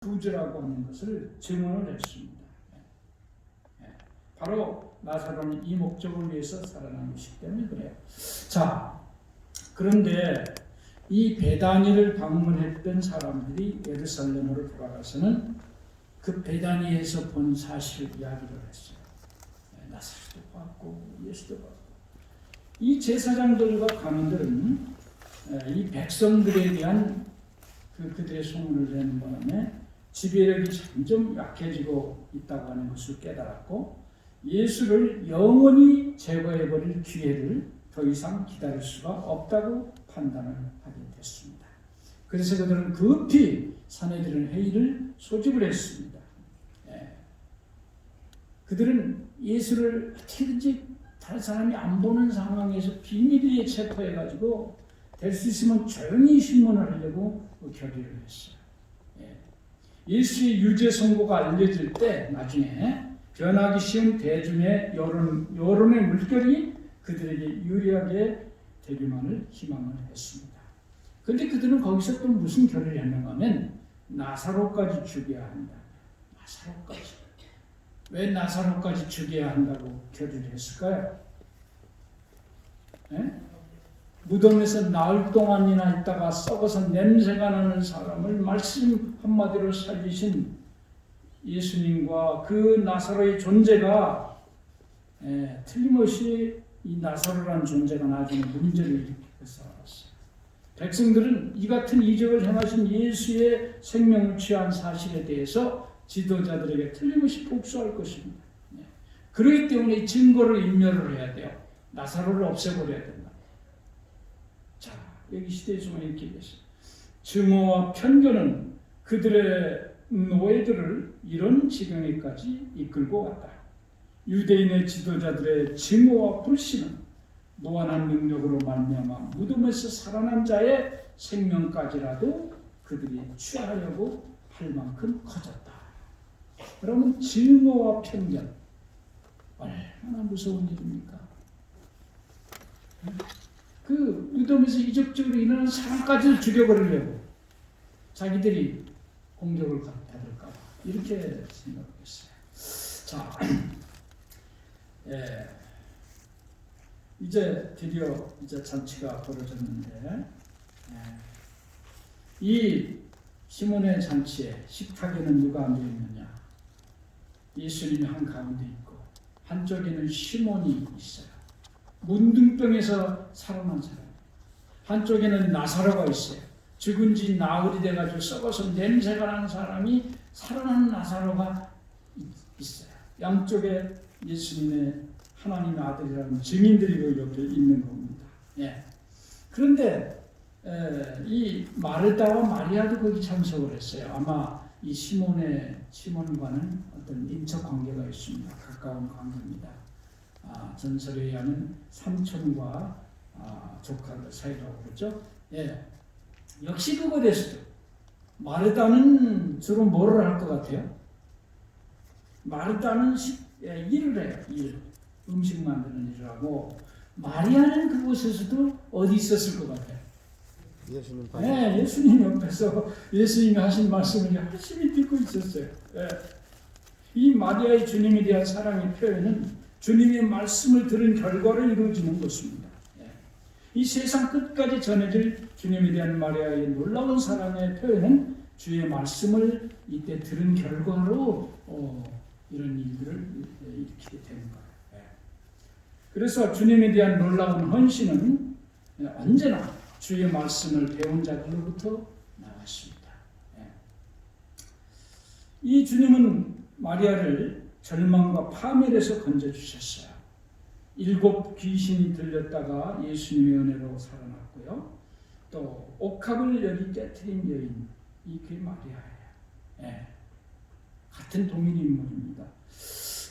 구주라고 하는 것을 증언을 했습니다. 바로 나사로는 이 목적을 위해서 살아난 것이기 때문에 그래요. 자, 그런데 이 베다니를 방문했던 사람들이 예루살렘으로 돌아가서는 그 베다니에서 본 사실을 이야기를 했어요. 나사로도 봤고 예수도 봤고. 이 제사장들과 관원들은 이 백성들에 대한 그들의 소문을 내는 바람에 지배력이 점점 약해지고 있다고 하는 것을 깨달았고, 예수를 영원히 제거해버릴 기회를 더 이상 기다릴 수가 없다고 판단을 하게 됐습니다. 그래서 그들은 급히 산헤드린 회의를 소집을 했습니다. 그들은 예수를 어떻게든지 다른 사람이 안 보는 상황에서 비밀리에 체포해가지고 될 수 있으면 조용히 신문을 하려고 결의를 했어요. 예수의 유죄 선고가 알려질 때 나중에 변하기 쉬운 대중의 여론의 물결이 그들에게 유리하게 되기만을 희망을 했습니다. 그런데 그들은 거기서 또 무슨 결의를 했는가 하면 나사로까지 죽여야 한다. 나사로까지. 왜 나사로까지 죽여야 한다고 결의를 했을까요? 무덤에서 나흘 동안이나 있다가 썩어서 냄새가 나는 사람을 말씀 한마디로 살리신 예수님과 그 나사로의 존재가 틀림없이 이 나사로라는 존재가 나중에 문제를 일으켜서 알았어요. 백성들은 이 같은 이적을 행하신 예수의 생명을 취한 사실에 대해서 지도자들에게 틀림없이 복수할 것입니다. 그렇기 때문에 증거를 인멸을 해야 돼요. 나사로를 없애버려야 된다. 자, 여기 시대에서만 이렇게 얘기했어요. 증오와 편견은 그들의 노예들을 이런 지경에까지 이끌고 갔다. 유대인의 지도자들의 증오와 불신은 무한한 능력으로 말미암아 무덤에서 살아난 자의 생명까지라도 그들이 취하려고 할 만큼 커졌다. 그러면 증오와 편견 얼마나 무서운 일입니까? 그 무덤에서 이적적으로 일어나는 사람까지를 죽여버리려고 자기들이 공격을 받을까 봐 이렇게 생각했어요. 자, 이제 드디어 잔치가 벌어졌는데, 이 시몬의 잔치에 식탁에는 누가 앉아 있느냐? 예수님이 한 가운데 있고 한쪽에는 시몬이 있어요. 문둥병에서 살아난 사람. 한쪽에는 나사로가 있어요. 죽은 지 나흘이 돼가지고 썩어서 냄새가 나는 사람이 살아난 나사로가 있어요. 양쪽에 예수님의 하나님의 아들이라는 증인들이 여기 있는 겁니다. 그런데 이 마르다와 마리아도 거기 참석을 했어요. 아마 이 시몬과는 어떤 인척 관계가 있습니다. 가까운 관계입니다. 전설에 의하면 삼촌과 조카 사이라고 그러죠. 역시 그것에서도 마르다는 주로 뭐를 할 것 같아요? 마르다는 일을 해요. 일. 음식 만드는 일을 하고, 마리아는 그곳에서도 어디 있었을 것 같아요? 예수님 옆에서 예수님이 하신 말씀을 열심히 듣고 있었어요. 이 마리아의 주님에 대한 사랑의 표현은 주님의 말씀을 들은 결과로 이루어지는 것입니다. 이 세상 끝까지 전해질 주님에 대한 마리아의 놀라운 사랑의 표현은 주의 말씀을 이때 들은 결과로 이런 일들을 일으키게 되는 거예요. 그래서 주님에 대한 놀라운 헌신은 언제나 주의 말씀을 배운 자들로부터 나왔습니다. 이 주님은 마리아를 절망과 파멸에서 건져주셨어요. 7 귀신이 들렸다가 예수님의 은혜로 살아났고요. 또 옥합을 여기 깨트린 여인, 그게 마리아예요. 같은 동일 인물입니다.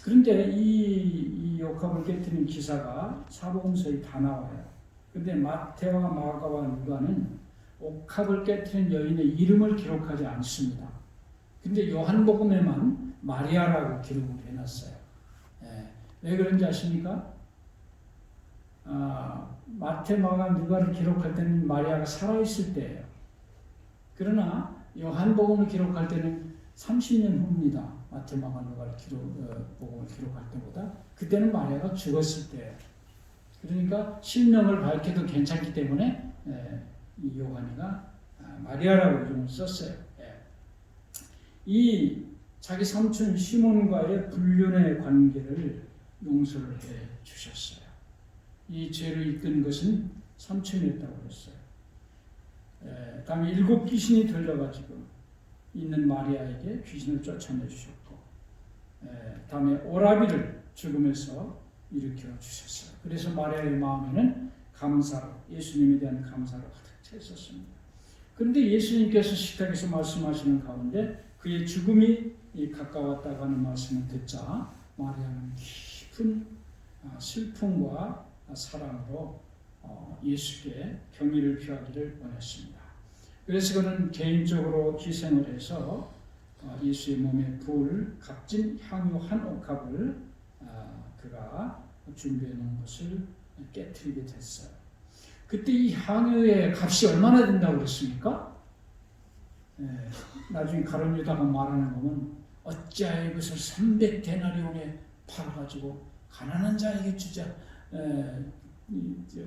그런데 이 옥합을 깨트린 기사가 사복음서에 다 나와요. 그런데 마태와 마가와 누가는 옥합을 깨트린 여인의 이름을 기록하지 않습니다. 그런데 요한복음에만 마리아라고 기록을 해놨어요. 왜 그런지 아십니까? 마태, 마가, 누가를 기록할 때는 마리아가 살아있을 때예요. 그러나 요한복음을 기록할 때는 30년 후입니다. 마테마가 누가를 복음을 기록할 때보다. 그때는 마리아가 죽었을 때예요. 그러니까 실명을 밝혀도 괜찮기 때문에 이 요한이가 마리아라고 이름을 썼어요. 이 자기 삼촌 시몬과의 불륜의 관계를 용서를 해 주셨어요. 이 죄를 이끈 것은 삼촌이었다고 그랬어요. 다음에 7 귀신이 들려가지고 있는 마리아에게 귀신을 쫓아내 주셨고, 다음에 오라비를 죽음에서 일으켜 주셨어요. 그래서 마리아의 마음에는 감사로, 예수님에 대한 감사로 가득 차 있었습니다. 그런데 예수님께서 식탁에서 말씀하시는 가운데 그의 죽음이 가까웠다고 하는 말씀을 듣자 마리아는 깊은 슬픔과 사랑으로 예수께 경의를 표하기를 원했습니다. 그래서 그는 개인적으로 희생을 해서 예수의 몸에 부을 값진 향유 한 옥합을 그가 준비해 놓은 것을 깨뜨리게 됐어요. 그때 이 향유의 값이 얼마나 된다고 그랬습니까? 나중에 가룟 유다가 말하는 거면 어찌하여 이것을 300데나리온에 팔아가지고 가난한 자에게 주자,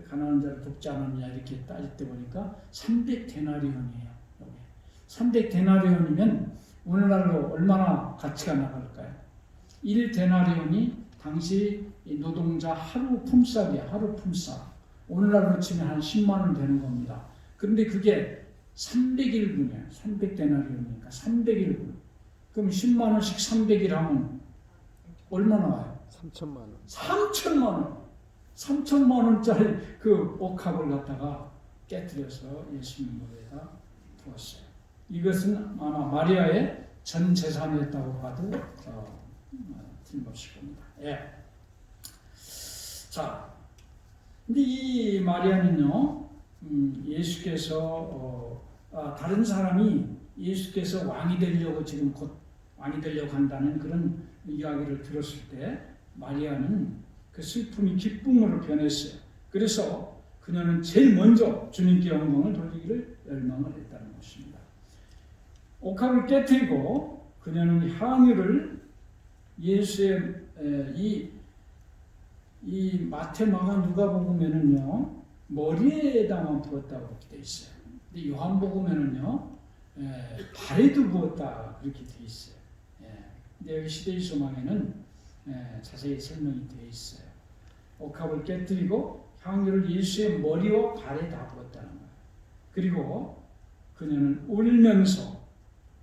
가난한 자를 돕지 않았느냐 이렇게 따질 때 보니까 300데나리온이에요. 300데나리온이면 오늘날로 얼마나 가치가 나갈까요? 1데나리온이 당시 노동자 하루 품삯이야. 하루 품삯. 오늘날로 치면 한 10만 원 되는 겁니다. 그런데 그게 300일분이에요. 300데나리온이니까 300일분. 그럼 10만 원씩 300일 하면 얼마 나와요? 3천만 원. 3천만 원. 3천만 원짜리 그 옥합을 갖다가 깨뜨려서 예수님 무대에다 두었어요. 이것은 아마 마리아의 전 재산이었다고 봐도 틀림없을 겁니다. 자, 근데 이 마리아는요, 예수께서 다른 사람이 예수께서 왕이 되려고 지금 곧 왕이 되려고 한다는 그런 이야기를 들었을 때 마리아는 그 슬픔이 기쁨으로 변했어요. 그래서 그녀는 제일 먼저 주님께 영광을 돌리기를 열망을 했다는 것입니다. 옥합을 깨뜨리고 그녀는 향유를 예수의 이 마테마가 누가복음에는요 머리에다만 부었다고 그렇게 돼 있어요. 근데 요한복음에는요 발에도 부었다 그렇게 돼 있어요. 근데 여기 시대의 소망에는 자세히 설명이 되어 있어요. 옥합을 깨뜨리고 향유를 예수의 머리와 발에 다 부었다는 거예요. 그리고 그녀는 울면서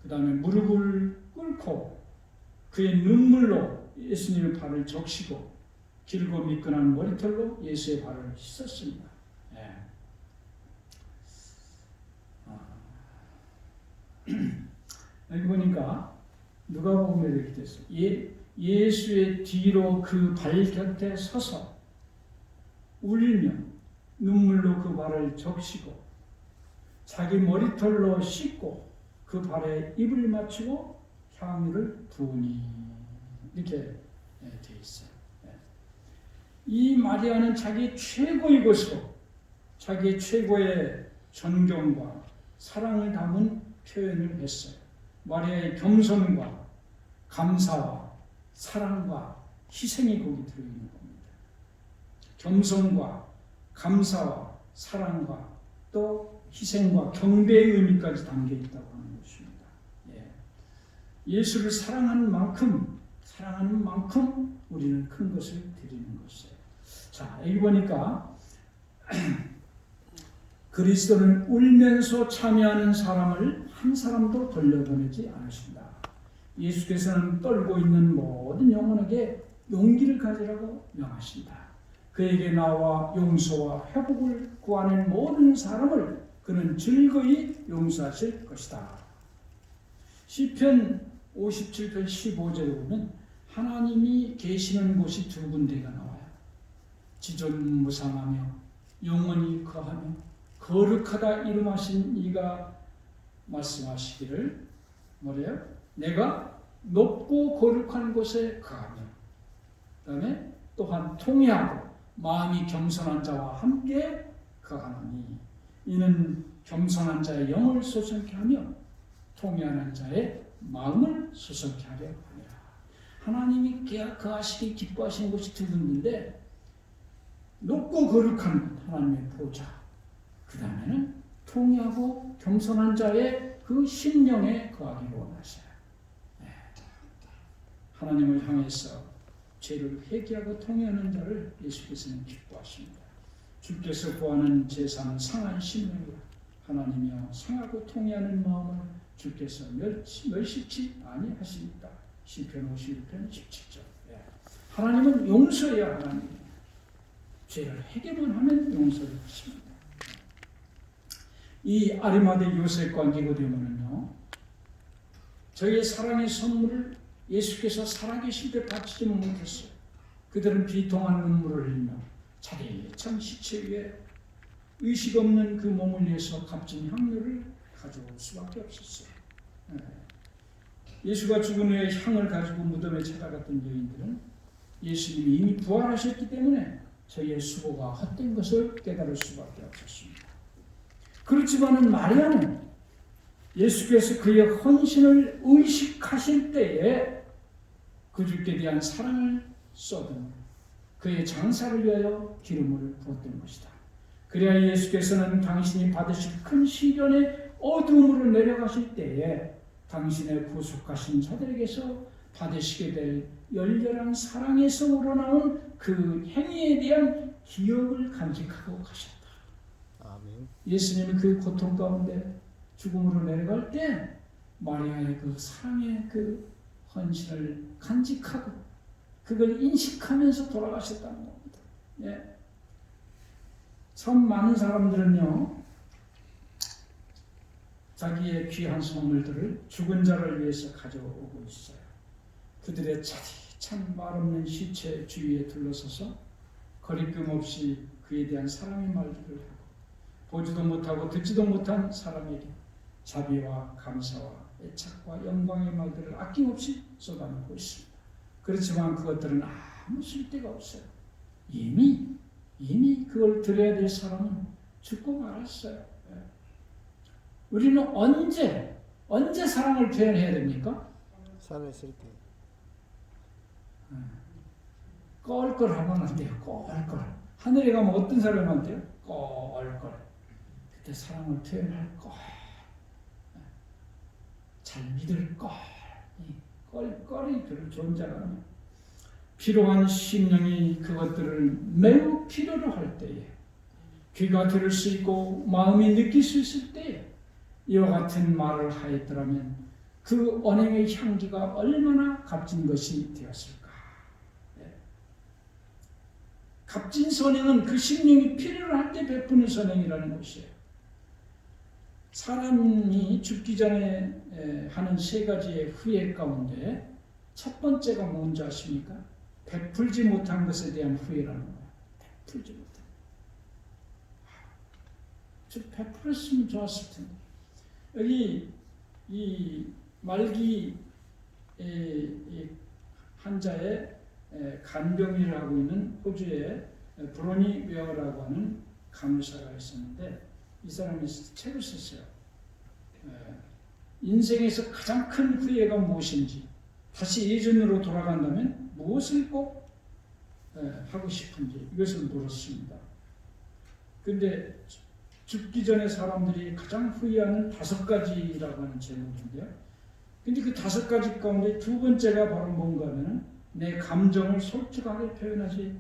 그 다음에 무릎을 꿇고 그의 눈물로 예수님의 발을 적시고 길고 미끈한 머리털로 예수의 발을 씻었습니다. 여기 보니까 누가복음에 이렇게 됐어요. 예수의 뒤로 그 발 곁에 서서 울며 눈물로 그 발을 적시고 자기 머리털로 씻고 그 발에 입을 맞추고 향유를 부으니 이렇게 되어 있어요. 이 마리아는 자기 최고의 것으로 자기의 최고의 존경과 사랑을 담은 표현을 했어요. 마리아의 겸손과 감사와 사랑과 희생이 거기 들어있는 겁니다. 겸손과 감사와 사랑과 또 희생과 경배의 의미까지 담겨 있다고 하는 것입니다. 예수를 사랑하는 만큼 우리는 큰 것을 드리는 것이에요. 자, 여기 보니까 그리스도는 울면서 참여하는 사람을 한 사람도 돌려보내지 않으신다. 예수께서는 떨고 있는 모든 영혼에게 용기를 가지라고 명하신다. 그에게 나와 용서와 회복을 구하는 모든 사람을 그는 즐거이 용서하실 것이다. 시편 57편 15절에 보면 하나님이 계시는 곳이 두 군데가 나와요. 지존무상하며 영원히 거하며 거룩하다 이름하신 이가 말씀하시기를 뭐래요? 내가 높고 거룩한 곳에 거하며 그 다음에 또한 통회하고 마음이 겸손한 자와 함께 거하노니 이는 겸손한 자의 영을 솟게 하며 통회하는 자의 마음을 소속케 하려 합니다. 하나님이 거하시기 기뻐하시는 것이 두 군데인데 높고 거룩한 하나님의 보좌, 그 다음에는 통회하고 겸손한 자의 그 심령에 거하기를 원하셔요. 하나님을 향해서 죄를 회개하고 통회하는 자를 예수께서는 기뻐하십니다. 주께서 구하는 제사는 상한 심령이라 하나님이여 상하고 통회하는 마음을 주께서 멸시치 아니하시니까. 시편 51편 17절. 하나님은 용서해야 하나님. 죄를 회개만 하면 용서를 하십니다. 이 아리마대 요셉과 니고데모는요, 저희의 사랑의 선물을 예수께서 살아계실 때 바치지 못했어요. 그들은 비통한 눈물을 흘리며 자기의 참 시체 위에 의식 없는 그 몸을 위해서 값진 향료를 가져올 수밖에 없었어요. 예수가 죽은 후에 향을 가지고 무덤에 찾아갔던 여인들은 예수님이 이미 부활하셨기 때문에 저희의 수고가 헛된 것을 깨달을 수밖에 없었습니다. 그렇지만은 마리아는 예수께서 그의 헌신을 의식하실 때에 그 주께 대한 사랑을 쏟은 그의 장사를 위하여 기름을 부었던 것이다. 그래야 예수께서는 당신이 받으실 큰 시련의 어두움으로 내려가실 때에 당신의 구속하신 자들에게서 받으시게 될 열렬한 사랑에서 우러나온 그 행위에 대한 기억을 간직하고 가셨다. 아멘. 예수님이 그 고통 가운데 죽음으로 내려갈 때 마리아의 그 사랑의 그 헌신을 간직하고 그걸 인식하면서 돌아가셨다는 겁니다. 예. 참 많은 사람들은요, 자기의 귀한 선물들을 죽은 자를 위해서 가져오고 있어요. 그들의 차디찬 말없는 시체 주위에 둘러서서 거리낌 없이 그에 대한 사랑의 말들을 하고 보지도 못하고 듣지도 못한 사람에게 자비와 감사와 애착과 영광의 말들을 아낌없이 쏟아내고 있습니다. 그렇지만 그것들은 아무 쓸데가 없어요. 이미 그걸 드려야 될 사람은 죽고 말았어요. 우리는 언제 사랑을 표현해야 됩니까? 살아있을 때. 껄껄하면 안 돼요. 껄껄. 하늘에 가면 어떤 사람한테요? 껄껄. 그때 사랑을 표현할 걸. 잘 믿을 걸. 껄껄이 별로 좋은 자가 아니에요. 필요한 심령이 그것들을 매우 필요로 할 때에, 귀가 들을 수 있고 마음이 느낄 수 있을 때에 이와 같은 말을 하였더라면 그 언행의 향기가 얼마나 값진 것이 되었을까. 값진 선행은 그 심령이 필요로 할 때 베푸는 선행이라는 것이에요. 사람이 죽기 전에 하는 세 가지의 후회 가운데 첫 번째가 뭔지 아십니까? 베풀지 못한 것에 대한 후회라는 거예요. 베풀지 못한. 저 베풀었으면 좋았을 텐데. 여기 이 말기 환자의 간병을 하고 있는 호주의 브로니 웨어라고 하는 간호사가 있었는데 이 사람이 책을 썼어요. 인생에서 가장 큰 후회가 무엇인지, 다시 예전으로 돌아간다면 무엇을 꼭 하고 싶은지 이것을 물었습니다. 그런데 죽기 전에 사람들이 가장 후회하는 5가지라고 하는 제목인데요. 근데 그 5가지 가운데 두 번째가 바로 뭔가 하면 내 감정을 솔직하게 표현하지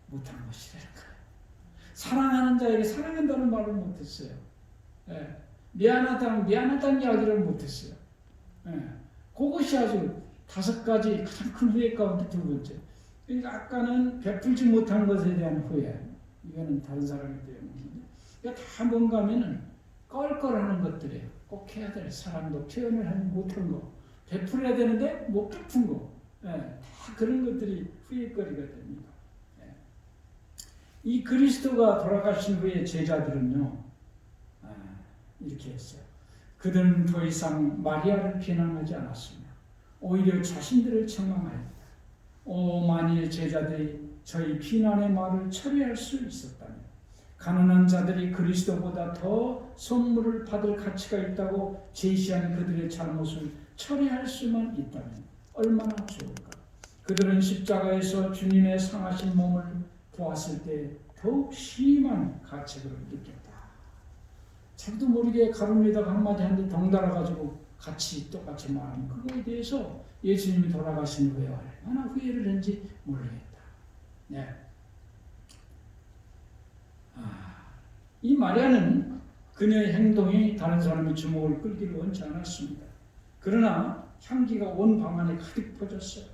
못한 것이랄까. 사랑하는 자에게 사랑한다는 말을 못했어요. 미안하다는 이야기를 못했어요. 그것이 아주 5가지 가장 큰 후회 가운데 두 번째. 그러니까 아까는 베풀지 못한 것에 대한 후회. 이거는 다른 사람에 대한 문제인데. 이거 다 뭔가 하면은 껄껄하는 것들이에요. 꼭 해야 될 사람도 표현을 하지 못한 거. 베풀어야 되는데 못 베푼 거. 다 그런 것들이 후회거리가 됩니다. 이 그리스도가 돌아가신 후에 제자들은요, 이렇게 했어요. 그들은 더 이상 마리아를 비난하지 않았습니다. 오히려 자신들을 책망하였다. 만일 제자들이 저희 비난의 말을 처리할 수 있었다면 가난한 자들이 그리스도보다 더 선물을 받을 가치가 있다고 제시한 그들의 잘못을 처리할 수만 있다면 얼마나 좋을까. 그들은 십자가에서 주님의 상하신 몸을 보았을 때 더욱 심한 가책을 느꼈다. 자기도 모르게 가룟유다가 한마디 한데 덩달아가지고 같이 똑같이 말하는 그거에 대해서 예수님이 돌아가신 후에 얼마나 후회를 했는지 모르겠다. 네. 이 마리아는 그녀의 행동이 다른 사람의 주목을 끌기를 원치 않았습니다. 그러나 향기가 온 방 안에 가득 퍼졌어요.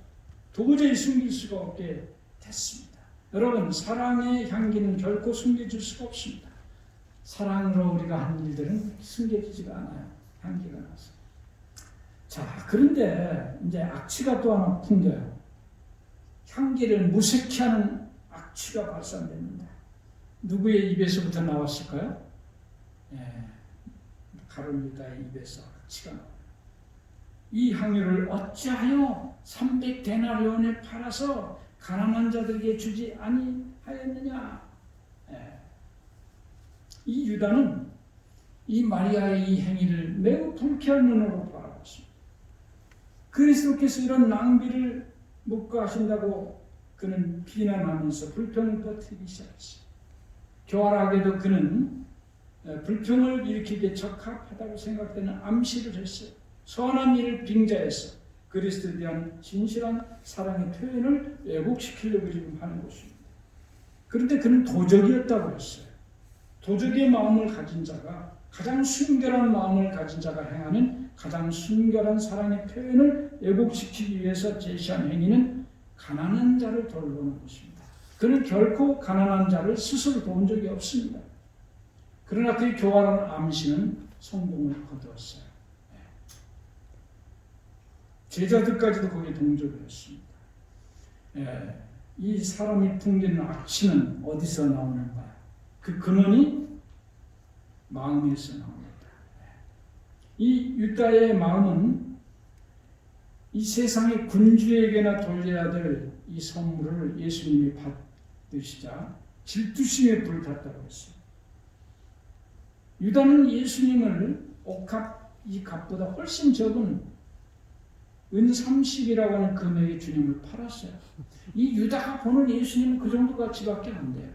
도저히 숨길 수가 없게 됐습니다. 여러분, 사랑의 향기는 결코 숨겨질 수가 없습니다. 사랑으로 우리가 한 일들은 숨겨지지가 않아요. 향기가 나서. 자, 그런데 이제 악취가 또 하나 풍겨요. 향기를 무색히 하는 악취가 발산됩니다. 누구의 입에서부터 나왔을까요? 가룟유다의 입에서 악취가 나와요. 이 향유를 어찌하여 300데나리온에 팔아서 가난한 자들에게 주지 아니하였느냐? 이 유다는 이 마리아의 이 행위를 매우 불쾌한 눈으로 바라봤습니다. 그리스도께서 이런 낭비를 묵과하신다고 그는 비난하면서 불평을 퍼뜨리기 시작했어요. 교활하게도 그는 불평을 일으키기에 적합하다고 생각되는 암시를 했어요. 선한 일을 빙자해서 그리스도에 대한 진실한 사랑의 표현을 왜곡시키려고 지금 하는 것입니다. 그런데 그는 도적이었다고 했어요. 도적의 마음을 가진 자가, 가장 순결한 마음을 가진 자가 행하는 가장 순결한 사랑의 표현을 왜곡시키기 위해서 제시한 행위는 가난한 자를 돌보는 것입니다. 그는 결코 가난한 자를 스스로 도운 적이 없습니다. 그러나 그의 교활한 암시는 성공을 거두었어요. 제자들까지도 거기에 동조를 했습니다. 이 사람이 풍기는 악취는 어디서 나오는가? 그 근원이 마음에서 나옵니다. 이 유다의 마음은 이 세상의 군주에게나 돌려야 될 이 선물을 예수님이 받으시자 질투심에 불탔다고 했어요. 유다는 예수님을 옷값, 이 값보다 훨씬 적은 은 30이라고 하는 금액의 주님을 팔았어요. 이 유다가 보는 예수님은 그 정도 가치밖에 안 돼요.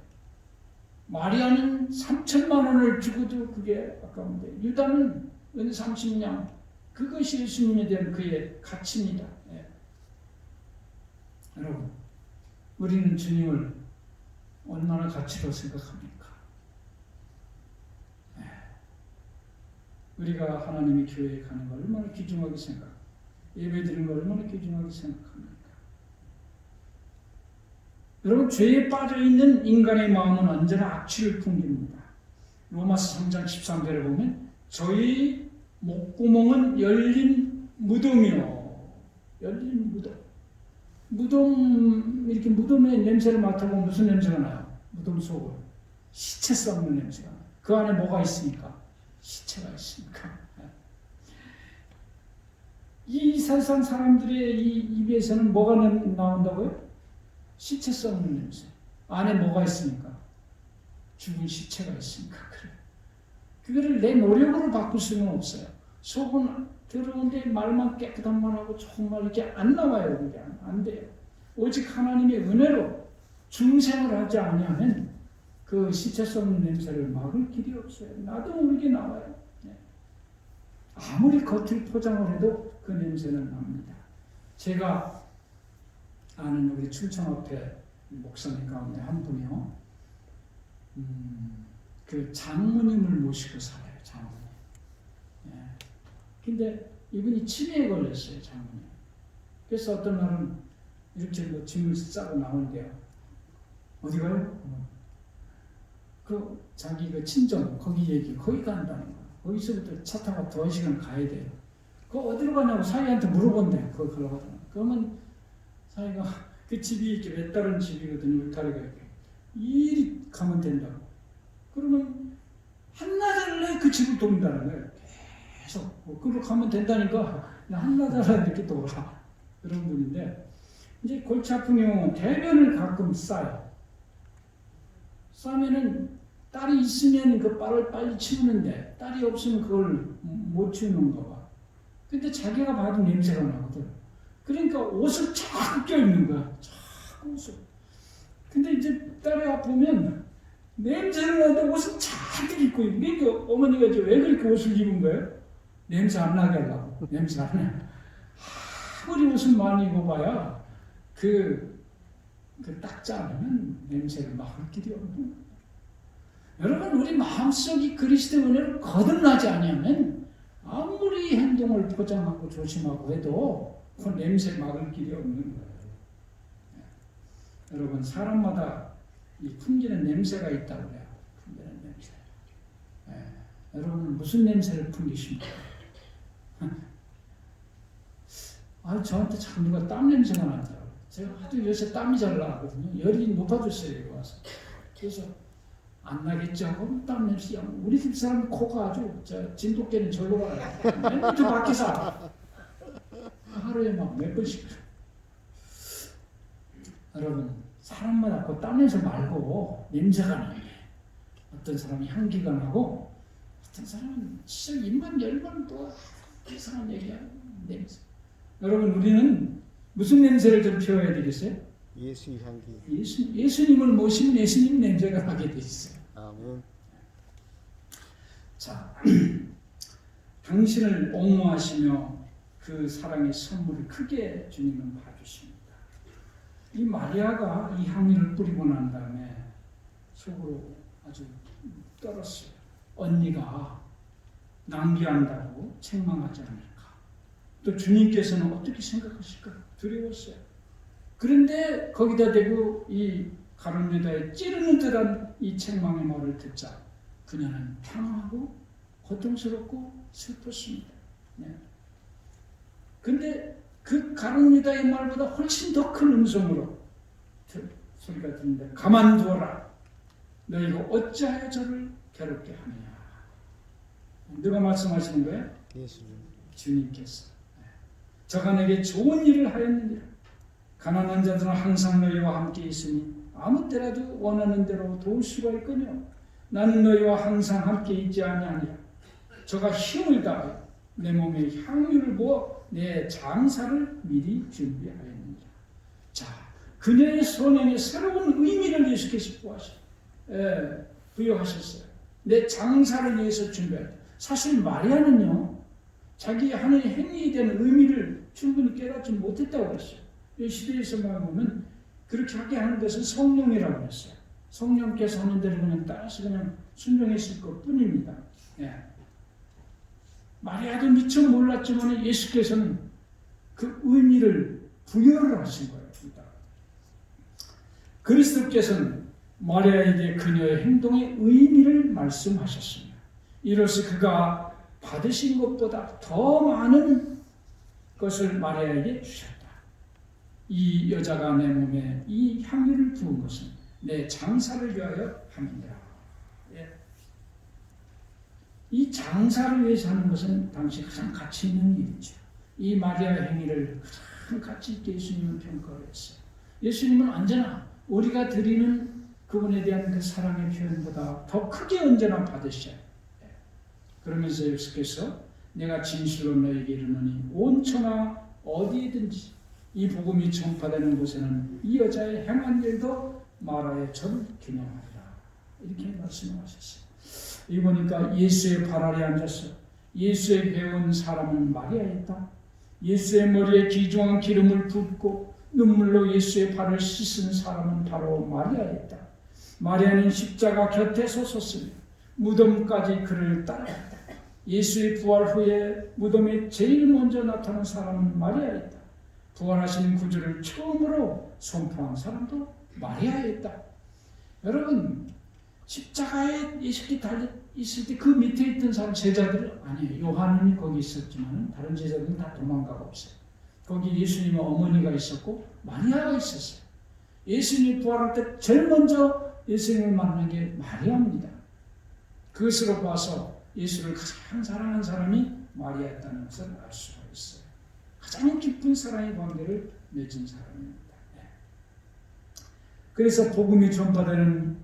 마리아는 3천만 원을 주고도 그게 아까운데 유다는 은 30냥, 그것이 예수님에 대한 그의 가치입니다. 여러분, 우리는 주님을 얼마나 가치로 생각합니까? 우리가 하나님의 교회에 가는 걸 얼마나 귀중하게 생각합니까? 예배 드리는 걸 얼마나 귀중하게 생각합니까? 여러분, 죄에 빠져있는 인간의 마음은 언제나 악취를 풍깁니다. 로마서 3장 13절에 보면 저희 목구멍은 열린 무덤이요. 열린 무덤. 무덤, 이렇게 무덤의 냄새를 맡아보면 무슨 냄새가 나요? 무덤 속은 시체 썩는 냄새가 나요. 그 안에 뭐가 있습니까? 시체가 있습니까? 이 세상 사람들의 이 입에서는 뭐가 나온다고요? 시체 썩는 냄새. 안에 뭐가 있습니까? 죽은 시체가 있습니까? 그래. 그거를 내 노력으로 바꿀 수는 없어요. 속은 더러운데 말만 깨끗한 말하고 정말 이렇게 안 나와요. 그게 안 돼요. 오직 하나님의 은혜로 중생을 하지 않으면 그 시체 썩는 냄새를 막을 길이 없어요. 나도 모르게 나와요. 아무리 겉을 포장을 해도 그 냄새는 납니다. 제가 아는 우리 충청앞에 목사님 가운데 한 분이요. 그 장모님을 모시고 살아요. 장모님. 근데 이분이 치매에 걸렸어요. 장모님. 그래서 어떤 날은 이렇게 뭐 짐을 싸고 나오는데요. 어디 가요? 그 자기 그 친정 거기 간다는 거예요. 거기서부터 차 타고 2시간 가야 돼요. 그 어디로 가냐고 사위한테 물어본대요. 그거 걸어가더라고요. 그러면 사위가 그 집이 이렇게 몇 다른 집이거든요. 울타리가 이렇게. 이리 가면 된다고. 그러면 한나절 내에 그 집을 돈다는 거예요. 계속. 그로 가면 된다니까 한나절 이렇게 돌아. 그런 분인데 이제 골치 아픈 경우는 대변을 가끔 싸요. 싸면은 딸이 있으면 그 빨을 빨리 치우는데 딸이 없으면 그걸 못 치우는가 봐. 근데 자기가 봐도 냄새가 나거든. 그러니까 옷을 자꾸 껴입는 거야. 자꾸 옷을. 근데 이제 딸이 보면 냄새를 나는데 옷을 자꾸 입고 있는. 그러니까 어머니가 이제 왜 그렇게 옷을 입은 거예요? 냄새 안 나게 하려고. 냄새 안 나. 아무리 옷을 많이 입어봐야 그 닦지 않으면 냄새를 막을 길이 없는 거예요. 여러분, 우리 마음속이 그리스도의 은혜를 거듭나지 않으면 아무리 행동을 포장하고 조심하고 해도 그 냄새 막을 길이 없는 거예요. 여러분, 사람마다 이 풍기는 냄새가 있다고 그래요. 풍기는 냄새. 여러분은 무슨 냄새를 풍기십니까? 저한테 참 누가 땀 냄새가 나더라고요. 제가 하도 요새 땀이 잘 나거든요. 열이 높아졌어요, 여기 와서. 그래서 안 나겠죠? 그럼 땀 냄새. 우리 집 사람 코가 아주 진돗개는 절로 가요. 맨날 저 밖에서 하루에 막 몇 번씩. 여러분, 사람마다 그 땀 냄새 말고 냄새가 나요. 어떤 사람은 향기가 나고 어떤 사람은 진짜 입만 열면 또 이상한 얘기야. 냄새. 여러분, 우리는 무슨 냄새를 좀 피워야 되겠어요? 예수의 향기. 예수님을 모시면 예수님 냄새가 나게 돼 있어요. 아멘. 자, 당신을 옹호하시며 그 사랑의 선물을 크게 주님은 봐주십니다. 이 마리아가 이 향유를 뿌리고 난 다음에 속으로 아주 떨었어요. 언니가 낭비한다고 책망하지 않을까. 또 주님께서는 어떻게 생각하실까 두려웠어요. 그런데 거기다 대고 이 가룟 유다의 찌르는 듯한 이 책망의 말을 듣자 그녀는 평안하고 고통스럽고 슬펐습니다. 그런데 그 가룟 유다의 말보다 훨씬 더 큰 음성으로 소리가 들리는데 가만두어라. 너희가 어찌하여 저를 괴롭게 하느냐. 누가 말씀하시는 거예요? 예수님. 주님께서. 저가 내게 좋은 일을 하였느니라. 가난한 자들은 항상 너희와 함께 있으니 아무 때라도 원하는 대로 도울 수가 있거니와 나는 너희와 항상 함께 있지 아니하니라. 저가 힘을 다하여 내 몸에 향유를 부어 내 장사를 미리 준비하였느니라. 자, 그녀의 손에 새로운 의미를 예수께서 부여하셨어요. 내 장사를 위해서 준비하였다. 사실 마리아는요, 자기 하는 행위에 대한 의미를 충분히 깨닫지 못했다고 했어요. 이 시대에서만 보면 그렇게 하게 하는 것은 성령이라고 했어요. 성령께서 하는 대로 그냥 따라서 그냥 순종했을 것 뿐입니다. 마리아도 미처 몰랐지만 예수께서는 그 의미를 부여를 하신 거예요. 그리스도께서는 마리아에게 그녀의 행동의 의미를 말씀하셨습니다. 이로써 그가 받으신 것보다 더 많은 것을 마리아에게 주셨다. 이 여자가 내 몸에 이 향유를 부은 것은 내 장사를 위하여 함이니라. 이 장사를 위해서 하는 것은 당시 가장 가치 있는 일이죠. 이 마리아의 행위를 가장 가치 있게 예수님은 평가를 했어요. 예수님은 언제나 우리가 드리는 그분에 대한 그 사랑의 표현보다 더 크게 언제나 받으셔요. 그러면서 예수께서 내가 진실로 너에게 이르노니 온 천하 어디에든지 이 복음이 전파되는 곳에는 이 여자의 행한 일도 마라의 저를 기념하리라. 이렇게 말씀하셨어요. 이 보니까 예수의 발 아래 앉아서 예수의 배운 사람은 마리아였다. 예수의 머리에 귀중한 기름을 붓고 눈물로 예수의 발을 씻은 사람은 바로 마리아였다. 마리아는 십자가 곁에 섰으며 무덤까지 그를 따랐다. 예수의 부활 후에 무덤에 제일 먼저 나타난 사람은 마리아였다. 부활하신 구주를 처음으로 선포한 사람도 마리아였다. 여러분, 십자가에 예수께 달려 있을 때 그 밑에 있던 사람 제자들은 아니에요. 요한은 거기 있었지만 다른 제자들은 다 도망가고 없어요. 거기 예수님의 어머니가 있었고 마리아가 있었어요. 예수님이 부활할 때 제일 먼저 예수님을 만난 게 마리아입니다. 그것으로 봐서 예수를 가장 사랑한 사람이 마리아였다는 것을 알 수가 있어요. 가장 깊은 사랑의 관계를 맺은 사람입니다. 그래서 복음이 전파되는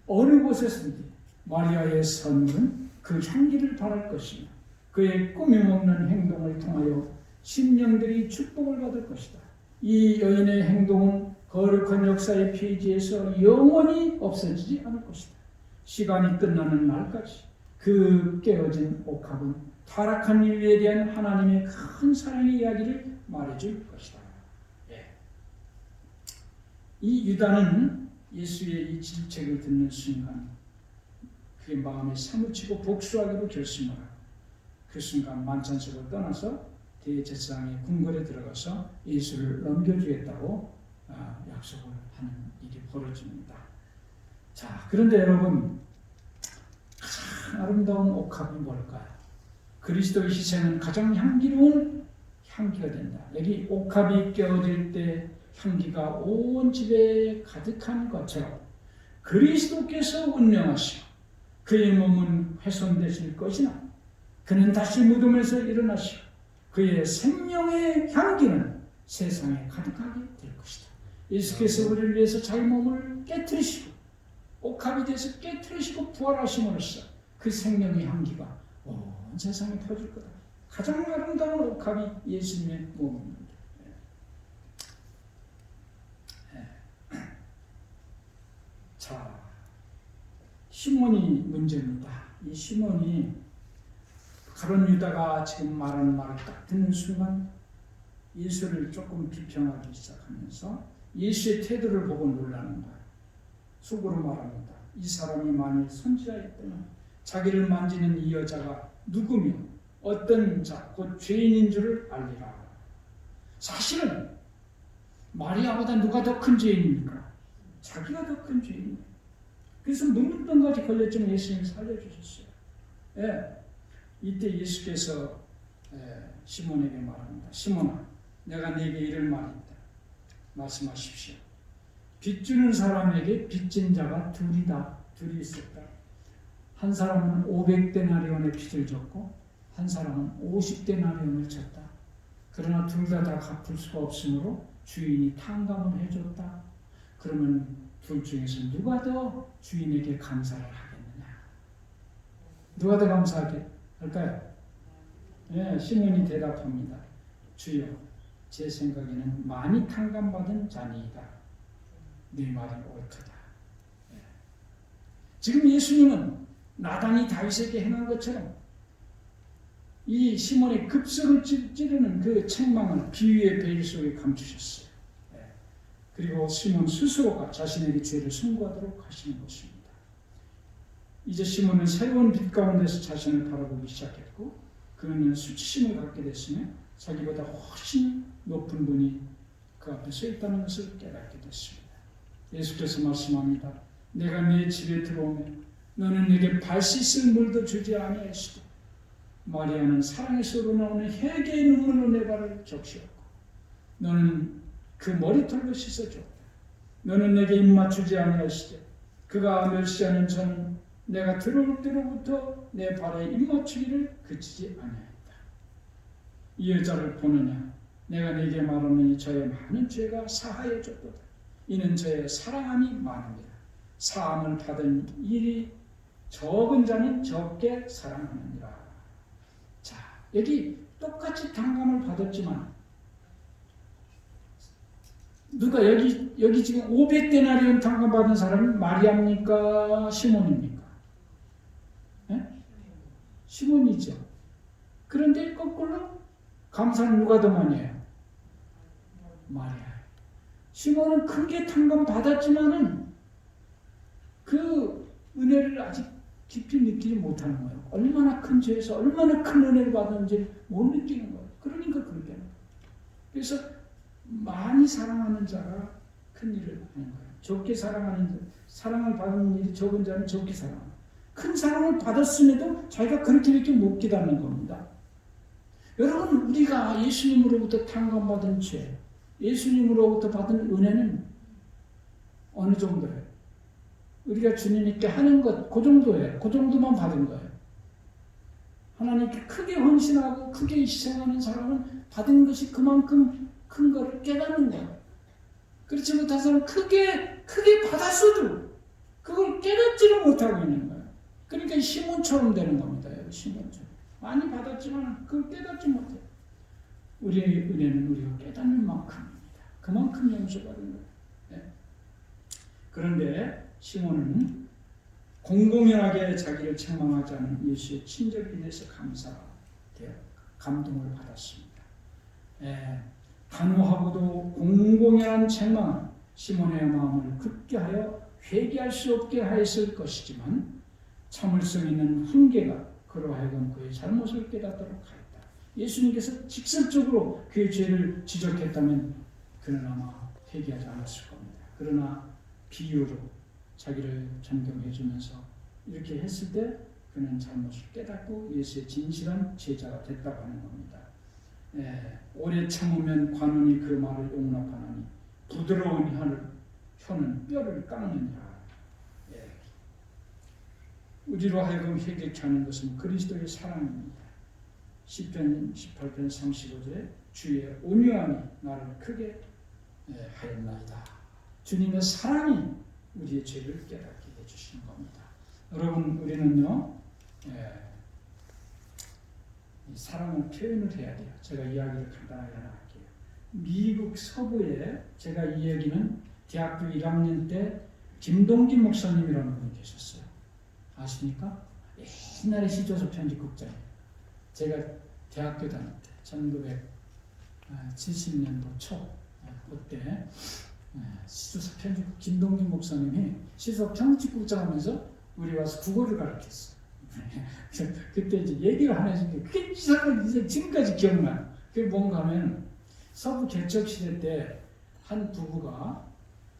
어느 곳에서든지 마리아의 선물은 그 향기를 바랄 것이며 그의 꾸밈없는 행동을 통하여 심령들이 축복을 받을 것이다. 이 여인의 행동은 거룩한 역사의 페이지에서 영원히 없어지지 않을 것이다. 시간이 끝나는 날까지 그 깨어진 옥합은 타락한 인류에 대한 하나님의 큰 사랑의 이야기를 말해줄 것이다. 이 유다는 예수의 이 질책을 듣는 순간 그의 마음에 사무치고 복수하기로 결심하라. 그 순간 만찬석을 떠나서 대제사장의 궁궐에 들어가서 예수를 넘겨주겠다고 약속을 하는 일이 벌어집니다. 자, 그런데 여러분, 가장 아름다운 옥합이 뭘까요? 그리스도의 희생은 가장 향기로운 향기가 된다. 여기 옥합이 깨어질 때 향기가 온 집에 가득한 것처럼 그리스도께서 운명하시고 그의 몸은 훼손되실 것이나 그는 다시 무덤에서 일어나시고 그의 생명의 향기는 세상에 가득하게 될 것이다. 예수께서 우리를 위해서 자기 몸을 깨뜨리시고 옥합이 돼서 깨뜨리시고 부활하심으로써 그 생명의 향기가 온 세상에 퍼질 거다. 가장 아름다운 옥합이 예수님의 몸입니다. 자, 시몬이 문제입니다. 이 시몬이 가룟 유다가 지금 말하는 말을 딱 듣는 순간 예수를 조금 비평하기 시작하면서 예수의 태도를 보고 놀라는 거예요. 속으로 말합니다. 이 사람이 만일 선지자였다면 자기를 만지는 이 여자가 누구며 어떤 자, 곧 죄인인 줄을 알리라. 사실은 마리아보다 누가 더 큰 죄인입니까? 자기가 더 큰 죄인이에요. 그래서 문둥병까지 걸렸지만 예수님이 살려주셨어요. 예. 이때 예수께서 시몬에게 말합니다. 시몬아, 내가 네게 이를 말이 있다. 말씀하십시오. 빚 주는 사람에게 빚진 자가 둘이 있었다. 한 사람은 500데나리온의 빚을 졌고 한 사람은 50데나리온을 졌다. 그러나 둘 다 갚을 수가 없으므로 주인이 탕감을 해줬다. 그러면 둘 중에서 누가 더 주인에게 감사를 하겠느냐? 누가 더 감사할까요? 예, 시몬이 대답합니다. 주여, 제 생각에는 많이 탕감받은 자니이다. 네 말이 옳도다. 예. 지금 예수님은 나단이 다윗에게 행한 것처럼 이 시몬의 급소를 찌르는 그 책망을 비유의 베일 속에 감추셨어요. 예. 그리고 시몬 스스로가 자신에게 죄를 선고하도록 하시는 것입니다. 이제 시몬은 새로운 빛 가운데서 자신을 바라보기 시작했고 그는 수치심을 갖게 됐으며 자기보다 훨씬 높은 분이 그 앞에 서 있다는 것을 깨닫게 됐습니다. 예수께서 말씀합니다. 내가 네 집에 들어오면 너는 내게 발 씻을 물도 주지 아니하시고 마리아는 사랑에서 우러나오는 회개의 눈물로 내 발을 적시었고 너는 그 머리털로 씻어주었다. 너는 내게 입 맞추지 아니하시되 그가 멸시하는 저는 내가 들어올 때로부터 내 발에 입 맞추기를 그치지 아니하였다. 이 여자를 보느냐? 내가 네게 말하노니 저의 많은 죄가 사하여졌도다. 이는 저의 사랑함이 많습니다. 사함을 받은 일이 적은 자는 적게 사랑하느니라. 자, 여기 똑같이 탕감을 받았지만 누가 여기 지금 500데나리온 탕감 받은 사람은 마리아입니까? 시몬입니까? 네? 시몬이죠. 그런데 거꾸로 감사는 누가 더 많이 해요? 마리아. 시몬은 크게 탕감 받았지만은 그 은혜를 아직 깊이 느끼지 못하는 거예요. 얼마나 큰 죄에서 얼마나 큰 은혜를 받았는지 못 느끼는 거예요. 그러니까 그렇게 하는 거예요. 그래서 많이 사랑하는 자가 큰 일을 하는 거예요. 적게 사랑하는 자, 사랑을 받는 일이 적은 자는 적게 사랑하는 거예요. 큰 사랑을 받았음에도 자기가 그렇게 못 깨닫는 겁니다. 여러분, 우리가 예수님으로부터 탕감받은 죄, 예수님으로부터 받은 은혜는 어느 정도예요? 우리가 주님께 하는 것, 그 정도예요. 그 정도만 받은 거예요. 하나님께 크게 헌신하고 크게 희생하는 사람은 받은 것이 그만큼 큰 거를 깨닫는 거예요. 그렇지 못한 사람은 크게 받았어도 그걸 깨닫지를 못하고 있는 거예요. 그러니까 시몬처럼 되는 겁니다. 시몬처럼. 많이 받았지만 그걸 깨닫지 못해요. 우리의 은혜는 우리가 깨닫는 만큼입니다. 그만큼 용서받은 거예요. 네. 그런데 시몬은 공공연하게 자기를 책망하지 않은 예수의 친절에 인해서 감동을 받았습니다. 예, 단호하고도 공공연한 책망은 시몬의 마음을 굳게 하여 회개할 수 없게 하였을 것이지만 참을성 있는 훈계가 그로 하여금 그의 잘못을 깨닫도록 하였다. 예수님께서 직접적으로 그의 죄를 지적했다면 그는 아마 회개하지 않았을 겁니다. 그러나 비유로 자기를 존경해 주면서 이렇게 했을 때 그는 잘못을 깨닫고 예수의 진실한 제자가 됐다고 하는 겁니다. 오래 참으면 관원이 그 말을 용납하나니 부드러운 혀는 뼈를 깎느니라. 우리로 하여금 회개케 하는 것은 그리스도의 사랑입니다. 시편 18편 35절에 주의 온유함이 나를 크게 하였나이다. 주님의 사랑이 우리의 죄를 깨닫게 해주시는 겁니다. 여러분, 우리는요, 사랑을 표현을 해야 돼요. 제가 이야기를 간단하게 하나 할게요. 미국 서부에 제가 이 얘기는 대학교 1학년 때 김동기 목사님이라는 분이 계셨어요. 아십니까? 옛날에 시조서 편집국장이에요. 제가 대학교 다닐 때 1970년도 초 그때 시조서 편집 김동기 목사님이 시조서 편집국장 하면서 우리 와서 국어를 가르쳤어요. 그때 이제 얘기를 하나 해준 게 그게 이제 지금까지 기억나요. 그게 뭔가 하면 서부 개척 시대 때 한 부부가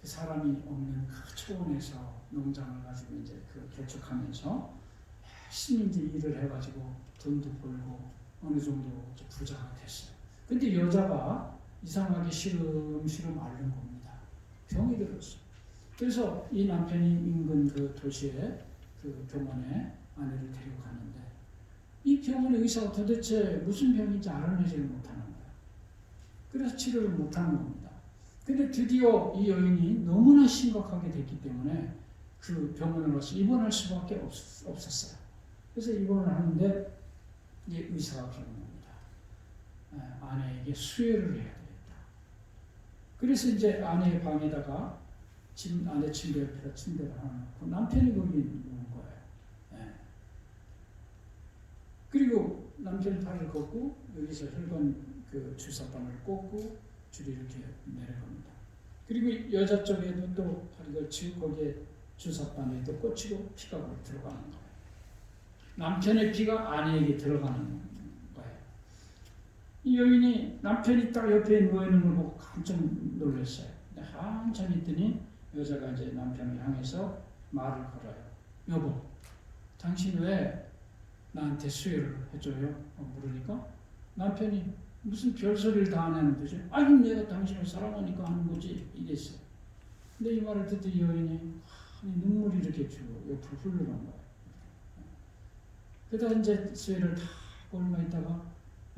그 사람이 없는 그 초원에서 농장을 가지고 이제 그 개척하면서 열심히 이제 일을 해가지고 돈도 벌고 어느 정도 부자가 됐어요. 근데 여자가 이상하게 시름시름 앓는 겁니다. 병이 들었어요. 그래서 이 남편이 인근 그 도시에 그 병원에 아내를 데리고 갔는데 이 병원의 의사가 도대체 무슨 병인지 알아내지를 못하는 거예요. 그래서 치료를 못하는 겁니다. 근데 드디어 이 여인이 너무나 심각하게 됐기 때문에 그 병원으로 와서 입원할 수밖에 없었어요. 그래서 입원을 하는데 이제 의사가 그러는 겁니다. 아내에게 수혈을 해야 되겠다. 그래서 이제 아내의 방에다가 아내 침대 옆에다 침대를 하나 놓고 남편이 거기 있는 거예요. 그리고 남편이 발을 걷고 여기서 혈관 그 주사바늘 꽂고 줄이 이렇게 내려갑니다. 그리고 여자 쪽에도 또 발을 걸치고 거기에 주사바늘이 또 꽂히고 피가 들어가는 거예요. 남편의 피가 아내에게 들어가는 거예요. 이 여인이 남편이 딱 옆에 누워있는 걸 보고 깜짝 놀랐어요. 근데 한참 있더니 여자가 이제 남편을 향해서 말을 걸어요. 여보, 당신 왜 나한테 수혈을 해줘요? 물으니까 남편이 무슨 별소리를 다 하냐는 듯이 아니 내가 당신을 사랑하니까 하는 거지 이랬어요. 근데 이 말을 듣던 이 여인이 눈물이 이렇게 옆으로 흐르는 거예요. 그러다 이제 수혈을 다 얼마 있다가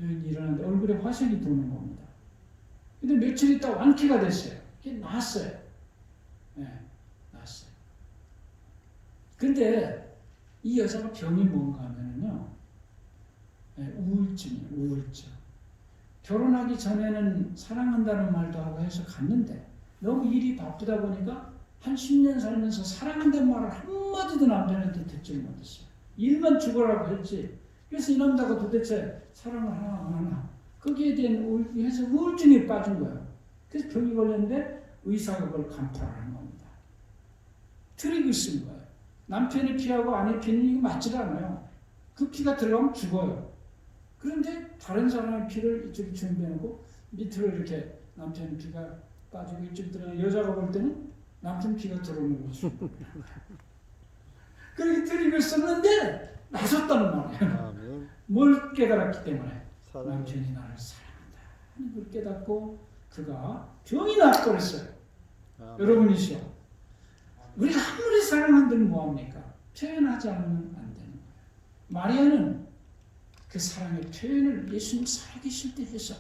여인이 일어났는데 얼굴에 화색이 도는 겁니다. 근데 며칠 있다 완쾌가 됐어요. 이게 나았어요. 나았어요. 근데 이 여자가 병이 뭔가 하면은요, 우울증이에요. 우울증. 결혼하기 전에는 사랑한다는 말도 하고 해서 갔는데 너무 일이 바쁘다 보니까 한 10년 살면서 사랑한다는 말을 한마디도 남편한테 듣지 못했어요. 일만 죽어라고 했지. 그래서 이 남자가 도대체 사랑을 하나 안 하나 거기에 대한 우울증에 빠진 거예요. 그래서 병이 걸렸는데 의사가 그걸 간파하는 겁니다. 트릭을 쓴 거예요. 남편의 피하고 아내 피는 이거 맞질 않아요. 그 피가 들어가면 죽어요. 그런데 다른 사람의 피를 이쪽에 준비해놓고 밑으로 이렇게 남편 피가 빠지고 이쪽 들어가 여자가 볼 때는 남편 피가 들어오는 거죠. 그렇게 트릭을 썼는데 나섰다는 말이에요. 뭘 깨달았기 때문에 남편이 나를 사랑한다 하는 걸 깨닫고 그가 병이 나버렸어요. 여러분이시여, 우리가 아무리 사랑한다면 뭐합니까? 표현하지 않으면 안 되는 거예요. 마리아는 그 사랑의 표현을 예수님 살아계실 때 해서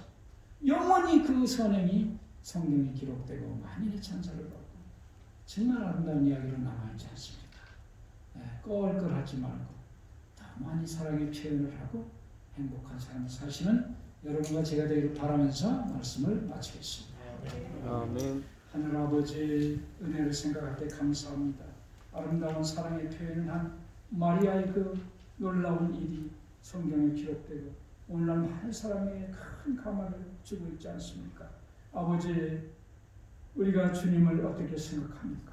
영원히 그 선행이 성경에 기록되고 만인의 찬사를 받고 정말 아름다운 이야기로 남아있지 않습니까? 껄껄하지 말고 더 많이 사랑의 표현을 하고 행복한 삶을 사시는 여러분과 제가 되기를 바라면서 말씀을 마치겠습니다. 아멘. 하늘 아버지 은혜를 생각할 때 감사합니다. 아름다운 사랑의 표현한 마리아의 그 놀라운 일이 성경에 기록되고 오늘날 많은 사람에게 큰 감화를 주고 있지 않습니까? 아버지, 우리가 주님을 어떻게 생각합니까?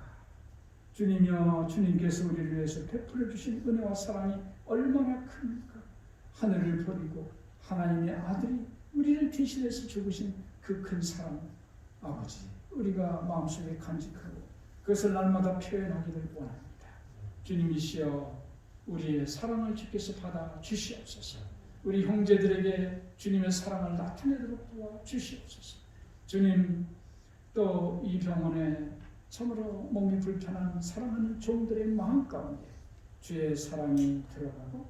주님이여, 주님께서 우리를 위해서 베풀어 주신 은혜와 사랑이 얼마나 큽니까? 하늘을 버리고 하나님의 아들이 우리를 대신해서 죽으신 그 큰 사랑, 아버지, 우리가 마음속에 간직하고 그것을 날마다 표현하기를 원합니다. 주님이시여, 우리의 사랑을 주께서 받아 주시옵소서. 우리 형제들에게 주님의 사랑을 나타내도록 도와 주시옵소서. 주님, 또 이 병원에 참으로 몸이 불편한 사랑하는 종들의 마음 가운데 주의 사랑이 들어가고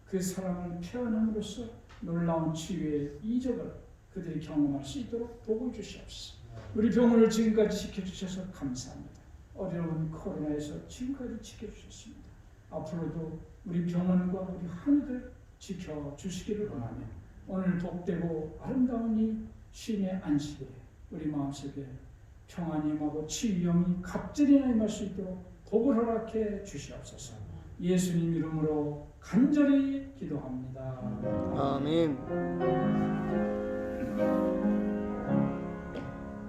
그 사랑을 표현함으로써 놀라운 치유의 이적을 그들이 경험할 수 있도록 도와 주시옵소서. 우리 병원을 지금까지 지켜주셔서 감사합니다. 어려운 코로나에서 지금까지 지켜주셨습니다. 앞으로도 우리 병원과 우리 하늘을 지켜주시기를 원하며 오늘 복되고 아름다운 이 쉼의 안식일에 우리 마음속에 평안이 임하고 치유영이 갑절이나 임할 수 있도록 복을 허락해 주시옵소서. 예수님 이름으로 간절히 기도합니다. 아멘.